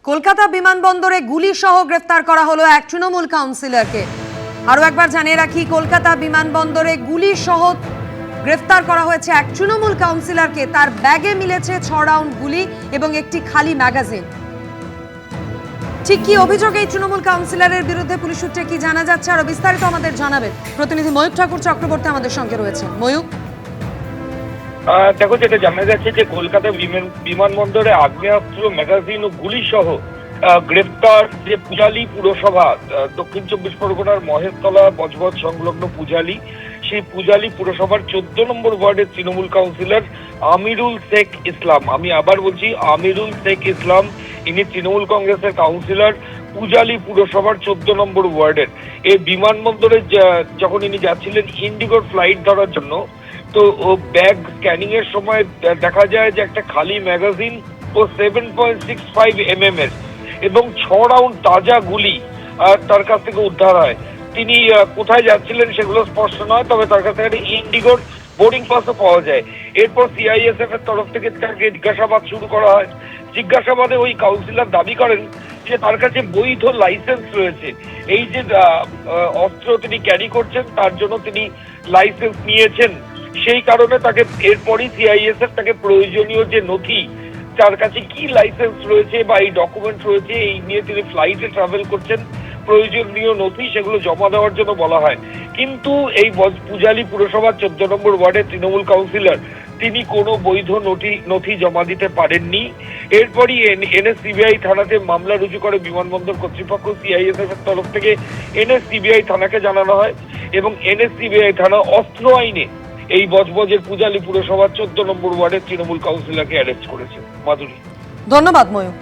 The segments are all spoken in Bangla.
কলকাতা বিমানবন্দরে গুলি সহ গ্রেফতার করা হলো এক তৃণমূল কাউন্সিলরকে। আরও একবার জানিয়ে রাখি, কলকাতা বিমানবন্দরে গুলি সহ গ্রেফতার করা হয়েছে এক তৃণমূল কাউন্সিলরকে। তার ব্যাগে মিলেছে 6 রাউন্ড গুলি এবং একটি খালি ম্যাগাজিন। ঠিক কি অভিযোগ এই তৃণমূল কাউন্সিলরের বিরুদ্ধে, পুলিশ সূত্রে কি জানা যাচ্ছে, আরো বিস্তারিত আমাদের জানাবেন প্রতিনিধি ময়ূক ঠাকুর চক্রবর্তী আমাদের সঙ্গে রয়েছেন। ময়ূক, দেখো, যেটা জানা যাচ্ছে যে কলকাতা বিমানবন্দরে আগ্নেয়াস্ত্র, ম্যাগাজিন ও গুলি সহ গ্রেফতার যে পূজালি পুরসভা, দক্ষিণ 24 পরগনার মহেশতলা বজবজ সংলগ্ন পূজালি, সেই পূজালি পুরসভার 14 নম্বর ওয়ার্ডের তৃণমূল কাউন্সিলর আমিরুল শেখ ইসলাম। আমি আবার বলছি, আমিরুল শেখ ইসলাম, ইনি তৃণমূল কংগ্রেসের কাউন্সিলর, পূজালি পুরসভার 14 নম্বর ওয়ার্ডের। এই বিমানবন্দরে যখন ইনি যাচ্ছিলেন ইন্ডিগোর ফ্লাইট ধরার জন্য, তো ও ব্যাগ স্ক্যানিং এর সময় দেখা যায় যে একটা খালি ম্যাগাজিন ও 7.65 mm এর এবং 6 রাউন্ড তাজা গুলি তার কাছ থেকে উদ্ধার হয়। তিনি কোথায় যাচ্ছিলেন সেগুলো স্পষ্ট নয়, তবে তার কাছ থেকে ইন্ডিগোর বোর্ডিং পাসও পাওয়া যায়। এরপর সিআইএসএফ এর তরফ থেকে তাকে জিজ্ঞাসাবাদ শুরু করা হয়। জিজ্ঞাসাবাদে ওই কাউন্সিলর দাবি করেন যে তার কাছে বৈধ লাইসেন্স রয়েছে, এই যে অস্ত্র তিনি ক্যারি করছেন তার জন্য তিনি লাইসেন্স নিয়েছেন। সেই কারণে তাকে এরপরই সিআইএসএফ তাকে প্রয়োজনীয় যে নথি, তার কাছে কি লাইসেন্স রয়েছে বা এই ডকুমেন্ট রয়েছে, এই নিয়ে তিনি ফ্লাইটে ট্রাভেল করছেন, প্রয়োজনীয় নথি সেগুলো জমা দেওয়ার জন্য বলা হয়। কিন্তু এই পূজালি পুরসভার 14 নম্বর ওয়ার্ডের তৃণমূল কাউন্সিলর তিনি কোনো বৈধ নথি জমা দিতে পারেননি। এরপরই এনএসসিবিআই থানাতে মামলা রুজু করে বিমানবন্দর কর্তৃপক্ষ। সিআইএসএফ এর তরফ থেকে এনএসসিবিআই থানাকে জানানো হয় এবং এনএসসিবিআই থানা অস্ত্র আইনে এই বজবজের পূজালি পুরসভার 14 নম্বর ওয়ার্ডের তৃণমূল কাউন্সিলরকে অ্যারেস্ট করেছে। মাধুরী, ধন্যবাদ ময়ূক।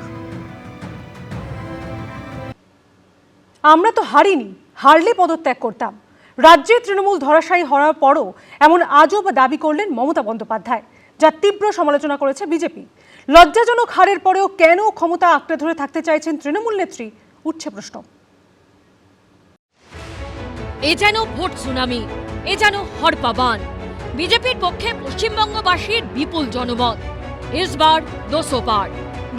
আমরা তো হারিনি, হারলে পদত্যাগ করতাম। রাজ্যে তৃণমূল ধরাশায়ী হওয়ার পরও এমন আজব দাবি করলেন মমতা বন্দ্যোপাধ্যায়, যা তীব্র সমালোচনা করেছে বিজেপি। লজ্জাজনক হারের পরেও কেন ক্ষমতা আঁকড়ে ধরে থাকতে চাইছেন তৃণমূল নেত্রী, উঠছে প্রশ্ন। এ যেন ভোট সুনামি, এ যেন হরপাবান। বিজেপির পক্ষে পশ্চিমবঙ্গবাসীর বিপুল জনমত। এসবার 200 পার।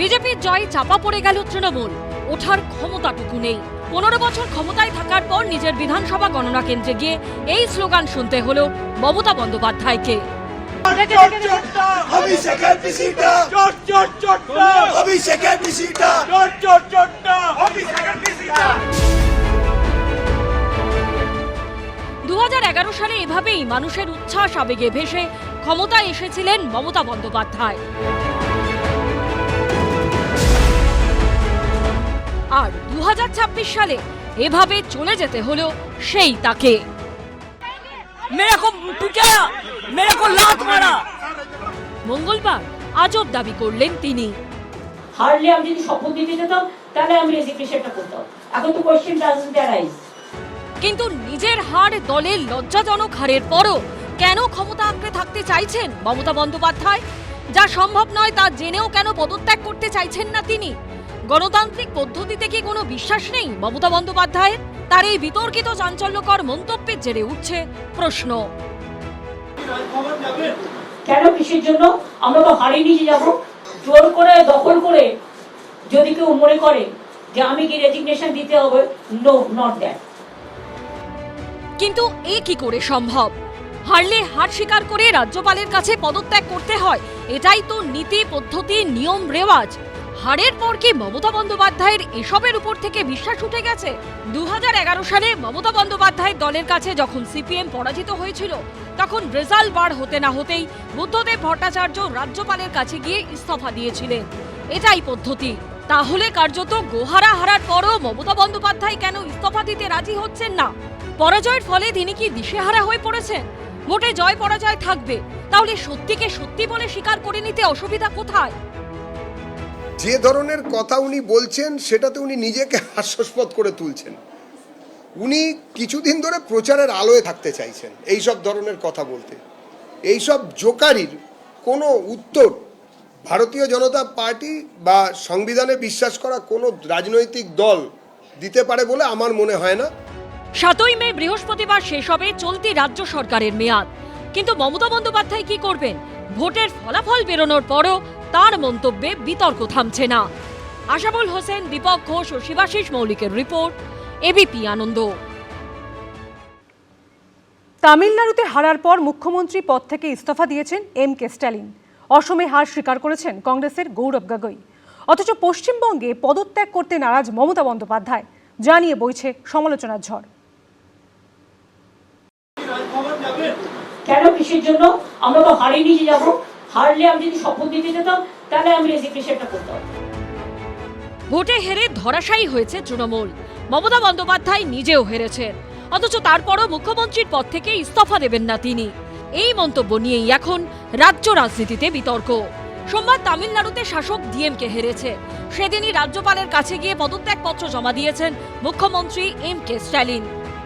বিজেপির জয় চাপা পড়ে গেল তৃণমূল, ওঠার ক্ষমতাটুকু নেই। 15 বছর ক্ষমতায় থাকার পর নিজের বিধানসভা গণনা কেন্দ্রে গিয়ে এই স্লোগান শুনতে হলো মমতা বন্দ্যোপাধ্যায়কে। দু 2011 সালে এভাবেই মানুষের উচ্ছ্বাস আবেগে ভেসে ক্ষমতায় এসেছিলেন মমতা বন্দ্যোপাধ্যায়। আর 2026 সালে এভাবে চলে যেতে হলো সেই তাকে। মঙ্গলবার আজব দাবি করলেন তিনি। হারলে আমি যদি শপথ দিতে যেতাম তাহলে আমি রেজিগনেশনটা করতাম। এখন তো কোশ্চেন ডাজন্ট অ্যারাইজ। কিন্তু নিজের হার, দলের লজ্জাজনক হারের পরও কেন ক্ষমতা আঁকড়ে থাকতে চাইছেন মমতা বন্দ্যোপাধ্যায়? যা সম্ভব নয় তা জেনেও কেন পদত্যাগ করতে চাইছেন না তিনি? গণতান্ত্রিক পদ্ধতিতে কি কোনো বিশ্বাস নেই মমতা বন্দ্যোপাধ্যায়ের? তার এই বিতর্কিত চাঞ্চল্যকর মন্তব্যের জেরে উঠছে প্রশ্ন। কেন, কিসের জন্য? আমরা তো হারিয়ে নিয়ে যাব। জোর করে, দখল করে যদি কেউ মনে করে যে আমি কি রেজিগনেশন দিতে হবে, নো, নট দ্যাট। কিন্তু এ কি করে সম্ভব? হারলে হার স্বীকার করে রাজ্যপালের কাছে পদত্যাগ করতে হয়, এটাই তো নীতি, পদ্ধতি, নিয়ম, রেওয়াজ। হারের পর কি মমতা বন্দ্যোপাধ্যায়ের এসবের উপর থেকে বিশ্বাস উঠে গেছে? 2011 সালে মমতা বন্দ্যোপাধ্যায়ের দলের কাছে যখন সিপিএম পরাজিত হয়েছিল, তখন রেজাল্ট বার হতে না হতেই বুদ্ধদেব ভট্টাচার্য রাজ্যপালের কাছে গিয়ে ইস্তফা দিয়েছিলেন। এটাই পদ্ধতি। তাহলে কার্যত গোহারা হারার পরও মমতা বন্দ্যোপাধ্যায় কেন ইস্তফা দিতে রাজি হচ্ছেন না? পরাজয়ের ফলে তিনি কি দিশেহারা হয়ে পড়েছেন? ভোটে জয় পরাজয় থাকবে, তাহলে সত্যিকে সত্যি বলে স্বীকার করে নিতে অসুবিধা কোথায়? যে ধরনের কথা উনি বলছেন সেটাতে উনি নিজেকে হাস্যাস্পদ করে তুলছেন। উনি কিছুদিন ধরে প্রচারের আলোয় থাকতে চাইছেন এইসব ধরনের কথা বলতে। এইসব জোকারির কোনো উত্তর ভারতীয় জনতা পার্টি বা সংবিধানে বিশ্বাস করা কোনো রাজনৈতিক দল দিতে পারে বলে আমার মনে হয় না। 7ই মে বৃহস্পতিবার শেষ হবে চলতি রাজ্য সরকারের মেয়াদ। কিন্তু মমতা বন্দ্যোপাধ্যায় কি করবেন? ভোটের ফলাফল বেরোনোর পরও তার মন্তব্যে বিতর্ক থামছে না। আশাবুল হোসেন, দীপক ঘোষ ও শিবাশিস মৌলিকের রিপোর্ট, এবিপি আনন্দ। তামিলনাড়ুতে হারার পর মুখ্যমন্ত্রী পদ থেকে ইস্তফা দিয়েছেন এম.কে. স্ট্যালিন। অসমে হার স্বীকার করেছেন কংগ্রেসের গৌরব গগৈ। অথচ পশ্চিমবঙ্গে পদত্যাগ করতে নারাজ মমতা বন্দ্যোপাধ্যায়, যা নিয়ে বইছে সমালোচনার ঝড়। কেন, কিসের জন্য? আমরা তো হারিয়ে যে যাবো। হারলে আমি যদি শপথ দিতে যেতাম তাহলে আমি রেজিগনেশনটা করতাম। ভোটে হেরে ধরাশায়ী হয়েছে তৃণমূল। মমতা বন্দ্যোপাধ্যায় নিজেও হেরেছেন, অথচ তারপরও মুখ্যমন্ত্রীর পদ থেকে ইস্তফা দেবেন না তিনি। এই মন্তব্য নিয়েই এখন রাজ্য রাজনীতিতে বিতর্ক। সোমবার তামিলনাড়ুতে শাসক ডিএমকে হেরেছে। সেদিনই রাজ্যপালের কাছে গিয়ে পদত্যাগপত্র জমা দিয়েছেন মুখ্যমন্ত্রী এম.কে. স্ট্যালিন।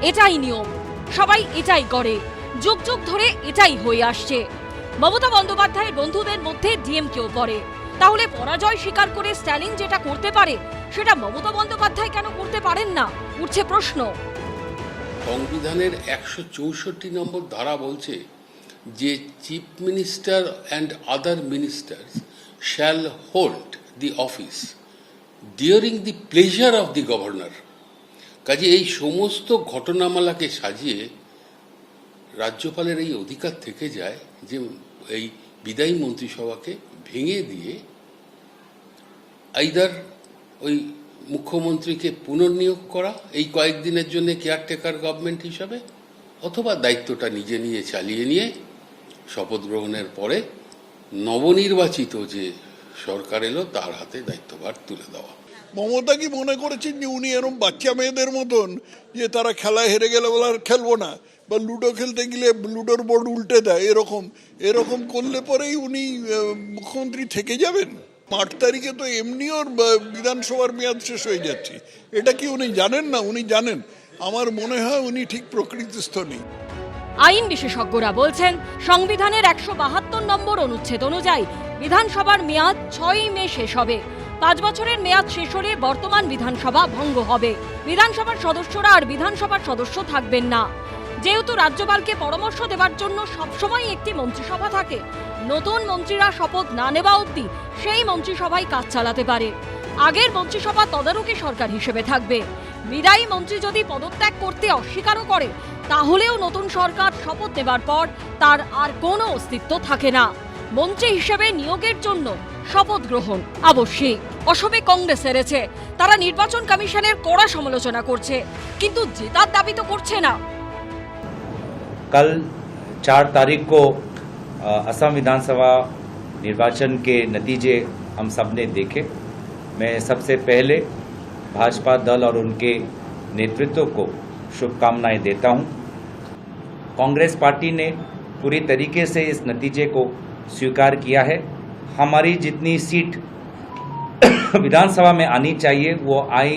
এটাই নিয়ম, সবাই এটাই করে, যুগ যুগ ধরে এটাই হয়ে আসছে। মমতা বন্দ্যোপাধ্যায়ের বন্ধুদের মধ্যে ডিএমকেও পড়ে। তাহলে পরাজয় স্বীকার করে স্ট্যালিন যেটা করতে পারে সেটা মমতা বন্দ্যোপাধ্যায় কেন করতে পারেন না, উঠছে প্রশ্ন। সংবিধানের 164 নম্বর ধারা বলছে যে chief minister and other ministers shall hold the office during the pleasure of the governor. কাজে এই সমস্ত ঘটনামালাকে সাজিয়ে রাজ্যপালের এই অধিকার থেকে যায় যে এই বিদায়ী মন্ত্রিসভাকে ভেঙে দিয়ে আইদার ওই মুখ্যমন্ত্রীকে পুনর্নিয়োগ করা এই কয়েকদিনের জন্য কেয়ারটেকার গভর্নমেন্ট হিসাবে, অথবা দায়িত্বটা নিজে নিয়ে চালিয়ে নিয়ে শপথ গ্রহণের পরে নবনির্বাচিত যে সরকার এলো তার হাতে দায়িত্বভার তুলে দেওয়া। মমতা কি মনে করেছেন যে উনি এরকম বাচ্চা মেয়েদের মতন যে তারা খেলায় হেরে গেলে বলে আর খেলবো না, বা লুডো খেলতে গেলে লুডোর বোর্ড উল্টে দেয়, এরকম করলে পরেই উনি মুখ্যমন্ত্রী থেকে যাবেন? 8 তারিখে তো এমনি ওর বিধানসভার মেয়াদ শেষ হয়ে যাচ্ছে। এটা কি উনি জানেন না? উনি জানেন। আমার মনে হয় উনি ঠিক প্রকৃতিস্থ নেই। আইন বিশেষজ্ঞরা বলছেন, সংবিধানের 172 নম্বর অনুচ্ছেদ অনুযায়ী বিধানসভার মেয়াদ 6ই মে শেষ হবে। 5 বছরের মেয়াদ শেষ হলে বর্তমান বিধানসভা ভঙ্গ হবে। বিধানসভার সদস্যরা আর বিধানসভার সদস্য থাকবেন না। যেহেতু রাজ্যপালকে পরামর্শ দেওয়ার জন্য সবসময় একটি মন্ত্রিসভা থাকে, নতুন মন্ত্রীরা শপথ না নেওয়া অবধি সেই মন্ত্রিসভায় কাজ চালাতে পারে। আগের মন্ত্রিসভা তদারকি সরকার হিসেবে থাকবে। বিদায়ী মন্ত্রী যদি পদত্যাগ করতে অস্বীকারও করে, তাহলেও নতুন সরকার শপথ নেবার পর তার আর কোনো অস্তিত্ব থাকে না। মন্ত্রী হিসেবে নিয়োগের জন্য শপথ গ্রহণ আবশ্যিক। অসমে কংগ্রেস হেরেছে, তারা নির্বাচন কমিশনের কড়া সমালোচনা করছে, কিন্তু জেতার দাবি তো করছে না। कल 4 तारीख को असम विधानसभा निर्वाचन के नतीजे हम सब ने देखे। मैं सबसे पहले भाजपा दल और उनके नेतृत्व को शुभकामनाएं देता हूं। कांग्रेस पार्टी ने पूरी तरीके से इस नतीजे को स्वीकार किया है। हमारी जितनी सीट विधानसभा में आनी चाहिए वो आई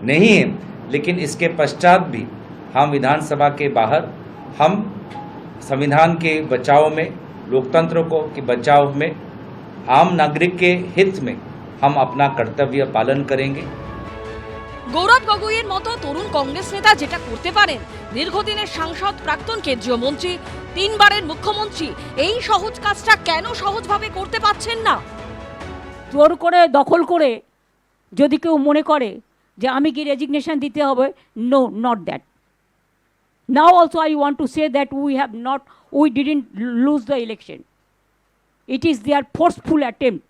नहीं है, लेकिन इसके पश्चात भी हम विधानसभा के बाहर हम संविधान के बचाव में, लोकतंत्र को के बचाव में, आम नागरिक के हित में हम अपना कर्तव्य पालन करेंगे। গৌরব গগৈয়ের মতো তরুণ কংগ্রেস নেতা যেটা করতে পারেন, দীর্ঘদিনের সাংসদ, প্রাক্তন কেন্দ্রীয় মন্ত্রী, 3 বারের মুখ্যমন্ত্রী, এই সহজ কাজটা কেন সহজভাবে করতে পারছেন না? জোর করে দখল করে যদি কেউ মনে করে যে আমি কি রেজিগনেশন দিতে হবে, no, not that. Now also I want to say that we didn't lose the election. It is their forceful attempt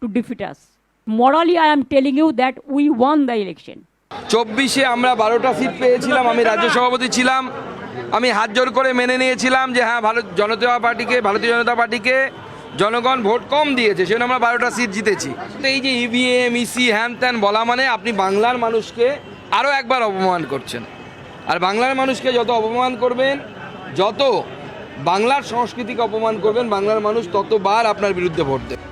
to defeat us. Morally I am telling you that we won the election. 24-এ আমরা 12টা সিট পেয়েছিলাম। আমি রাজ্য সভাপতি ছিলাম। আমি হাত জোর করে মেনে নিয়েছিলাম যে হ্যাঁ, ভারতীয় জনতা পার্টিকে জনগণ ভোট কম দিয়েছে, সেজন্য আমরা 12টা সিট জিতেছি। এই যে ইভিএম, ইসি, হ্যান ত্যান বলা মানে আপনি বাংলার মানুষকে আরও একবার অপমান করছেন। আর বাংলার মানুষকে যত অপমান করবেন, যত বাংলার সংস্কৃতিকে অপমান করবেন, বাংলার মানুষ ততবার আপনার বিরুদ্ধে ভোট দেবে।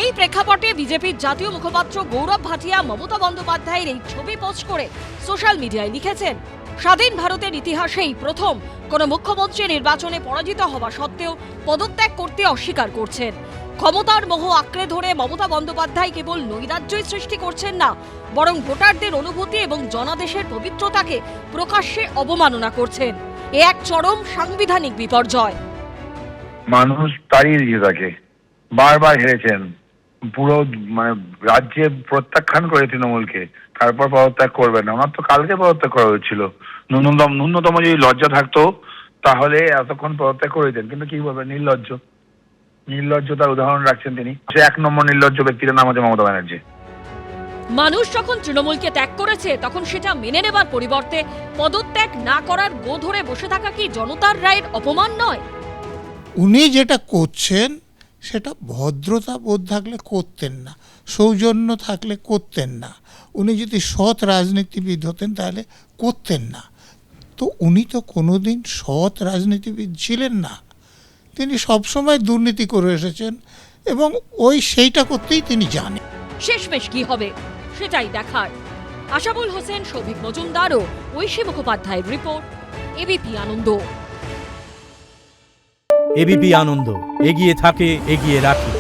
এই প্রেক্ষাপটে বিজেপির জাতীয় মুখপাত্র গৌরব ভাটিয়া মমতা বন্দ্যোপাধ্যায়ের এই ছবি পোস্ট করে সোশ্যাল মিডিয়ায় লিখেছেন, স্বাধীন ভারতের ইতিহাসেই প্রথম কোন মুখ্যমন্ত্রী নির্বাচনে পরাজিত হওয়া সত্ত্বেও পদত্যাগ করতে অস্বীকার করছেন। ক্ষমতার মোহ আঁকড়ে ধরে মমতা বন্দ্যোপাধ্যায় কেবল নৈরাজ্যই সৃষ্টি করছেন না, বরং ভোটারদের অনুভূতি এবং জনাদেশের পবিত্রতাকে প্রকাশ্যে অবমাননা করছেন। এ এক চরম সাংবিধানিক বিপর্যয়। মানুষ তাড়িয়ে দিয়ে থাকে, বারবার হেরেছেন, পুরো মানে রাজ্যে প্রত্যাখ্যান করে তৃণমূলকে, তারপর পদত্যাগ করবে না। ওনার তো কালকে পদত্যাগ করা হয়েছিল। ন্যূনতম যদি লজ্জা থাকতো তাহলে এতক্ষণ পদত্যাগ করে দিতেন, কিন্তু কি বলবেন, নির্লজ্জতার উদাহরণ রাখছেন তিনি। সে 1 নম্বর নির্লজ্জ ব্যক্তির নাম হচ্ছে মমতা ব্যানার্জি। মানুষ যখন তৃণমূলকে ত্যাগ করেছে তখন সেটা মেনে নেবার পরিবর্তে পদত্যাগ না করার গো ধরে বসে থাকা কি জনতার রায়ের অপমান নয়? উনি যেটা করছেন সেটা ভদ্রতা বোধ থাকলে করতেন না, সৌজন্য থাকলে করতেন না। উনি যদি সৎ রাজনীতিবিদ হতেন তাহলে করতেন না। তো উনি তো কোনোদিন সৎ রাজনীতিবিদ ছিলেন না, তিনি সবসময় দুর্নীতি করে এসেছেন এবং সেইটা করতেই তিনি জানেন। শেষমেশ কি হবে সেটাই দেখার। আশাবুল হোসেন, সৌভিক মজুমদার ও ঐশী মুখোপাধ্যায়ের রিপোর্ট, এবিপি আনন্দ। এবিপি আনন্দ, এগিয়ে থাকে, এগিয়ে রাখে।